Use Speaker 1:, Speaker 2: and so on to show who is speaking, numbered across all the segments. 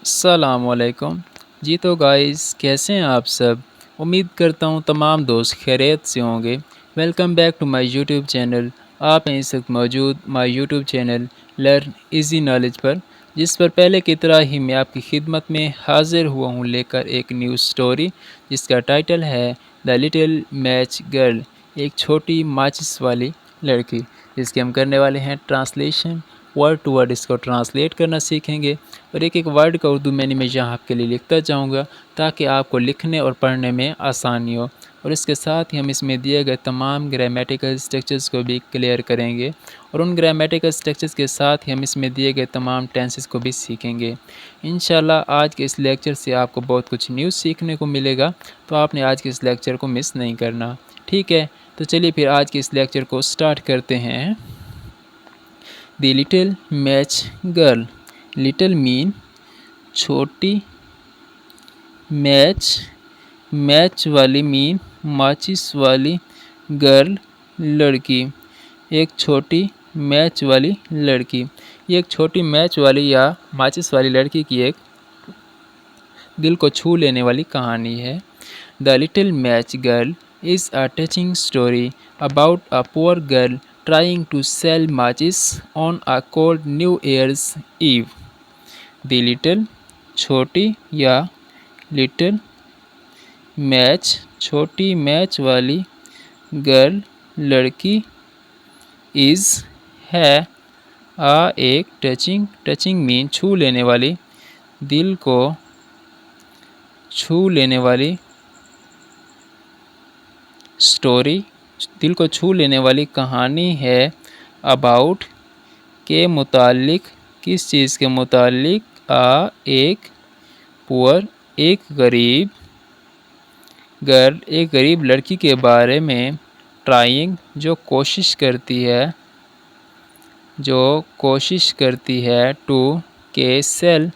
Speaker 1: अस्सलामुअलैकुम। जी तो गाइस कैसे हैं आप सब। उम्मीद करता हूँ तमाम दोस्त खैरियत से होंगे। Welcome back to my YouTube channel. आप हैं इस वक्त मौजूद my YouTube channel learn easy knowledge पर, जिस पर पहले की तरह ही मैं आपकी खिदमत में हाजिर हुआ हूँ लेकर एक न्यूज़ स्टोरी जिसका टाइटल है द लिटिल मैच गर्ल, एक छोटी माचिस वाली लड़की, जिसके हम करने वाले हैं ट्रांसलेशन। वर्ड टू वर्ड इसको ट्रांसलेट करना सीखेंगे और एक एक वर्ड का उर्दू मैंने मैं यहाँ आपके लिए लिखता जाऊँगा ताकि आपको लिखने और पढ़ने में आसानी हो। और इसके साथ ही हम इसमें दिए गए तमाम ग्रामेटिकल स्ट्रक्चर्स को भी क्लियर करेंगे और उन ग्रामेटिकल स्ट्रक्चर्स के साथ ही हम इसमें दिए गए तमाम टेंसेस को भी सीखेंगे। इंशाल्लाह आज के इस लेक्चर से आपको बहुत कुछ न्यूज़ सीखने को मिलेगा, तो आपने आज के इस लेक्चर को मिस नहीं करना। ठीक है, तो चलिए फिर आज के इस लेक्चर को स्टार्ट करते हैं। The little match girl. Little mean छोटी, मैच मैच वाली मीन माचिस वाली, गर्ल लड़की, एक छोटी मैच वाली लड़की। ये एक छोटी मैच वाली या माचिस वाली लड़की की एक दिल को छू लेने वाली कहानी है। The little match girl is a touching story about a poor girl trying to sell matches on a cold New Year's Eve. The little छोटी या लिटिल मैच छोटी मैच वाली गर्ल लड़की इज़ है एक टचिंग मीन छू लेने वाली, दिल को छू लेने वाली स्टोरी, दिल को छू लेने वाली कहानी है। अबाउट के मुतालिक, किस चीज़ के मुतालिक, एक पुअर एक गरीब गर्ल एक गरीब लड़की के बारे में। ट्राइंग जो कोशिश करती है टू के सेल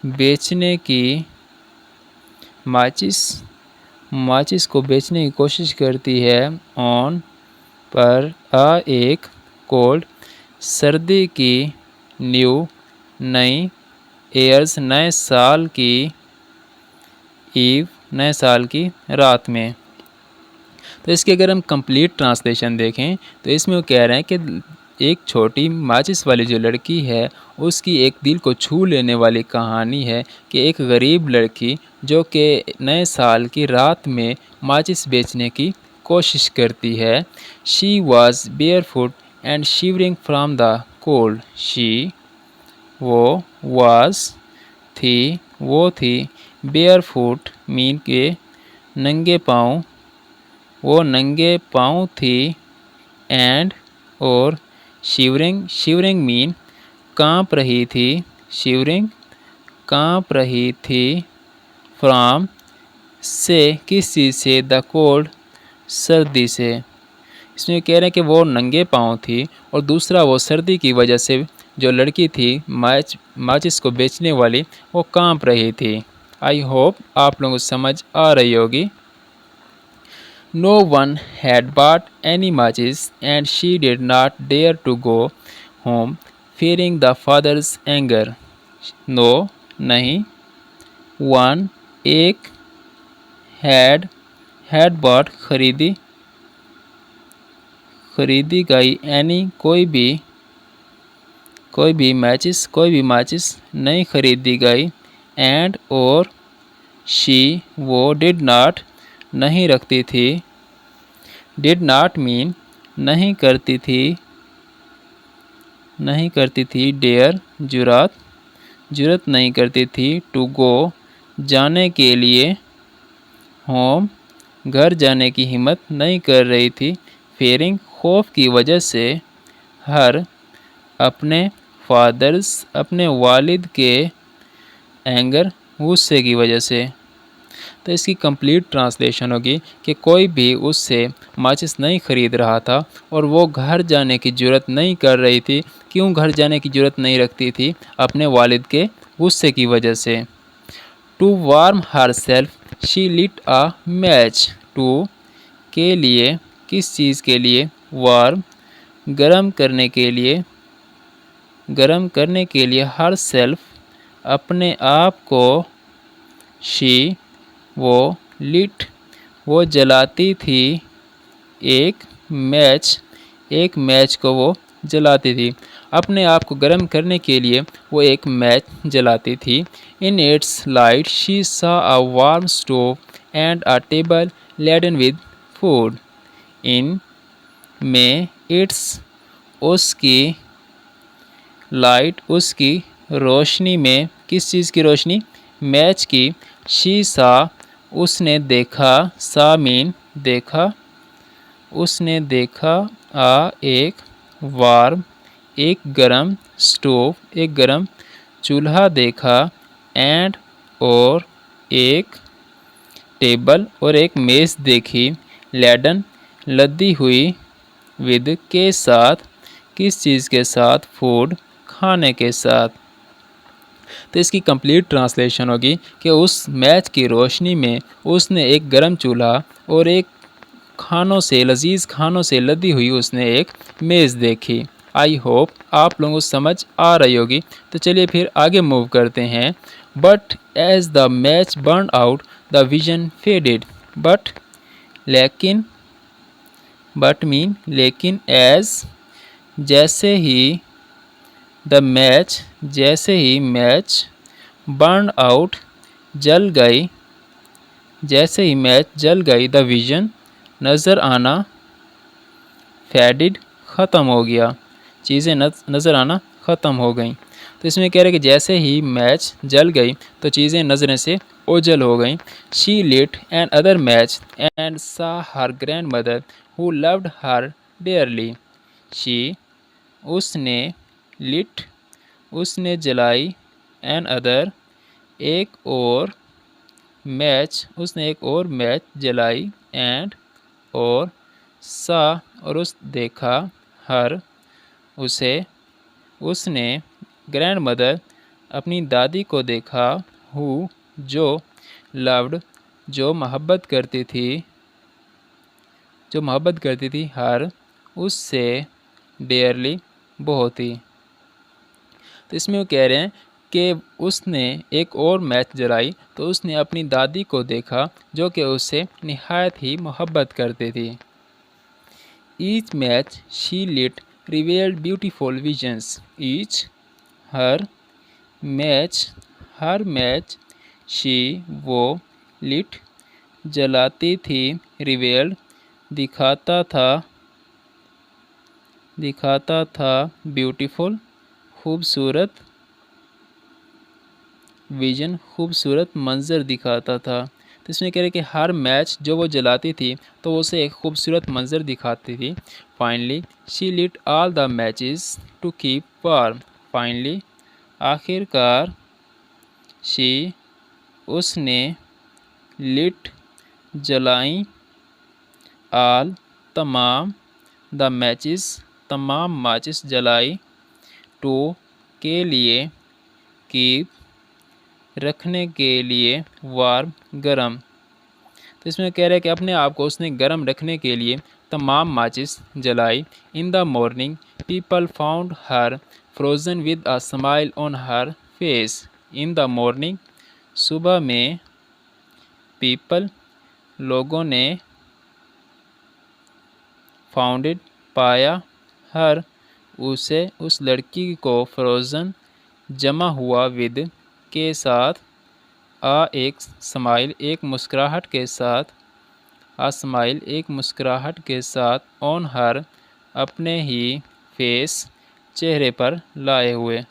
Speaker 1: बेचने की, माचिस को बेचने की कोशिश करती है। ऑन पर एक कोल्ड सर्दी की, न्यू नई, एयर्स नए साल की, ईव नए साल की रात में। तो इसके अगर हम कंप्लीट ट्रांसलेशन देखें तो इसमें वो कह रहे हैं कि एक छोटी माचिस वाली जो लड़की है उसकी एक दिल को छू लेने वाली कहानी है कि एक गरीब लड़की जो कि नए साल की रात में माचिस बेचने की कोशिश करती है। She was barefoot and shivering from the cold. She वो, वॉज थी, बेयरफुट मीन के नंगे पाँव, वो नंगे पाँव थी। एंड और शिवरिंग मीन काँप रही थी, शिवरिंग काँप रही थी। फ्रॉम से किस चीज़ से, द कोल्ड सर्दी से। इसमें कह रहे हैं कि वो नंगे पाँव थी और दूसरा वो सर्दी की वजह से जो लड़की थी माचिस को बेचने वाली वो काँप रही थी। आई होप आप लोगों को समझ आ रही होगी। No one had bought any matches and she did not dare to go home fearing the father's anger. No नहीं, one एक, had bought खरीदी गई, any कोई भी माचिस नहीं खरीदी गई। एंड और she वो did not नहीं रखती थी, डिड नॉट मीन नहीं करती थी, डेयर जुरत नहीं करती थी, टू गो जाने के लिए, होम घर जाने की हिम्मत नहीं कर रही थी, फेयरिंग खौफ की वजह से, हर अपने फादर्स अपने वालिद के, एंगर गुस्से की वजह से। तो इसकी कंप्लीट ट्रांसलेशन होगी कि कोई भी उससे माचिस नहीं खरीद रहा था और वो घर जाने की जुरत नहीं कर रही थी। क्यों घर जाने की जुरत नहीं रखती थी? अपने वालिद के गुस्से की वजह से। To warm herself she lit a match. To के लिए, किस चीज़ के लिए? वार्म गर्म करने के लिए, हर सेल्फ अपने आप को, शी वो, लिट वो जलाती थी, एक मैच को वो जलाती थी। अपने आप को गर्म करने के लिए वो एक मैच जलाती थी। In its light she saw a warm stove and a table laden with food. In में इट्स उसकी लाइट उसकी रोशनी में, किस चीज़ की रोशनी? मैच की। शी सा उसने देखा, सा मीन देखा, उसने देखा, आ एक वार्म एक गरम, स्टोव एक गरम चूल्हा देखा, एंड और एक टेबल और एक मेज़ देखी, लैडन लदी हुई, विद के साथ, किस चीज़ के साथ? फूड खाने के साथ। तो इसकी कंप्लीट ट्रांसलेशन होगी कि उस मैच की रोशनी में उसने एक गरम चूल्हा और एक खानों से, लजीज खानों से लदी हुई उसने एक मेज़ देखी। आई होप आप लोगों को समझ आ रही होगी। तो चलिए फिर आगे मूव करते हैं। But as the match burn out the vision faded. But लेकिन, बट मीन लेकिन, एज जैसे ही, द मैच जैसे ही मैच, बर्न आउट जल गई, जैसे ही मैच जल गई, द विजन नज़र आना, फेडिड ख़त्म हो गया, चीज़ें नज़र आना ख़त्म हो गई। तो इसमें कह रहे कि जैसे ही मैच जल गई तो चीज़ें नज़र से ओझल हो गई। She lit another match and saw her grandmother who loved her dearly. She उसने, लिट उसने जलाई, एन अदर एक और, मैच उसने एक और मैच जलाई, एंड और, सा और उस देखा, हर उसे, उसने, ग्रैंड मदर अपनी दादी को देखा, हु जो, लव्ड जो मोहब्बत करती थी, जो मोहब्बत करती थी, हर उससे, डेयरली बहुत ही। तो इसमें वो कह रहे हैं कि उसने एक और मैच जलाई तो उसने अपनी दादी को देखा जो कि उससे निहायत ही मोहब्बत करती थी। Each match she lit revealed beautiful visions. Each हर मैच, हर मैच, शी वो, लिट जलाती थी, रिवेल्ड दिखाता था, ब्यूटीफुल खूबसूरत, विजन खूबसूरत मंजर दिखाता था। तो इसमें कह रहे कि हर मैच जो वो जलाती थी तो उसे एक खूबसूरत मंजर दिखाती थी। Finally she lit all the matches to keep warm. Finally आखिरकार, शी उसने, लिट जलाई, आल तमाम, द मैचेस तमाम मैचेस जलाई, टू के लिए, कीप रखने के लिए, वार्म गरम। तो इसमें कह रहे हैं कि अपने आप को उसने गरम रखने के लिए तमाम माचिस जलाई। In the morning people found her frozen with a smile on her face. In the morning सुबह में, पीपल लोगों ने, फाउंडेड पाया, हर उसे उस लड़की को, फ्रोजन जमा हुआ, विद के साथ, आ एक स्माइल एक मुस्कुराहट के साथ, आ स्माइल एक मुस्कुराहट के साथ, ऑन हर अपने ही, फेस चेहरे पर लाए हुए।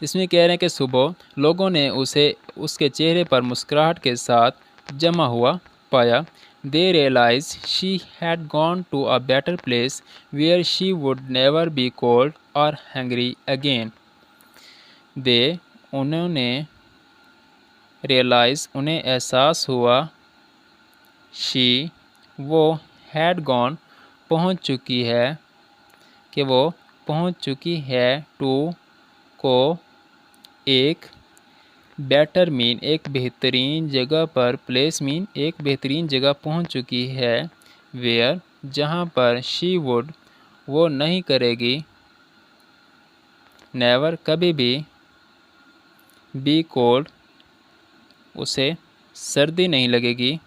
Speaker 1: इसमें कह रहे हैं कि सुबह लोगों ने उसे उसके चेहरे पर मुस्कुराहट के साथ जमा हुआ पाया। They realize she had gone to a better place where she would never be cold और हंग्री अगेन। दे उन्होंने, रियलाइज़ उन्हें एहसास हुआ, शी वो, हैड गॉन पहुंच चुकी है, कि वो पहुंच चुकी है, टू को, एक, बेटर मीन एक बेहतरीन जगह पर, प्लेस मीन एक बेहतरीन जगह पहुंच चुकी है, वेयर जहां पर, शी वुड वो नहीं करेगी, नेवर कभी भी, बी कोल्ड, उसे सर्दी नहीं लगेगी,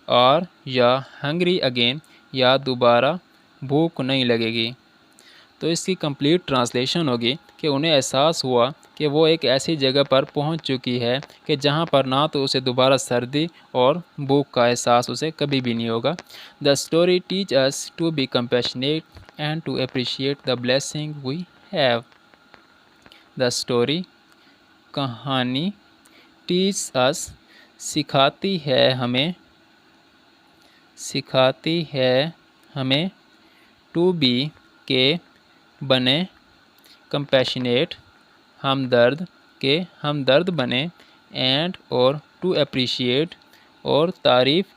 Speaker 1: और या हंग्री अगेन, या दोबारा भूख नहीं लगेगी। तो इसकी कंप्लीट ट्रांसलेशन होगी कि उन्हें एहसास हुआ कि वो एक ऐसी जगह पर पहुंच चुकी है कि जहां पर ना तो उसे दोबारा सर्दी और भूख का एहसास उसे कभी भी नहीं होगा। The story teach us to be compassionate and to appreciate the blessing we have. The story, कहानी, टीच अस, सिखाती है हमें, टू बी, के बने, कंपैशनेट, हमदर्द, के हमदर्द बने, एंड और टू अप्रिशिएट, और तारीफ़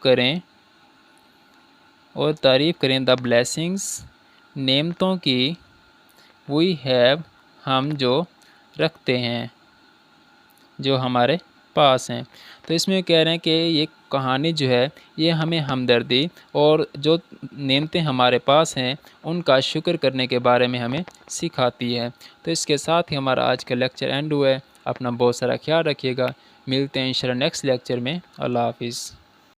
Speaker 1: करें द ब्लेसिंग्स, नेमतों की, वी हैव, हम जो रखते हैं, जो हमारे पास हैं। तो इसमें कह रहे हैं कि ये कहानी जो है ये हमें हमदर्दी और जो नेमतें हमारे पास हैं उनका शुक्र करने के बारे में हमें सिखाती है। तो इसके साथ ही हमारा आज का लेक्चर एंड हुआ है। अपना बहुत सारा ख्याल रखिएगा। मिलते हैं इंशाल्लाह नेक्स्ट लेक्चर में। अल्लाह हाफिज़।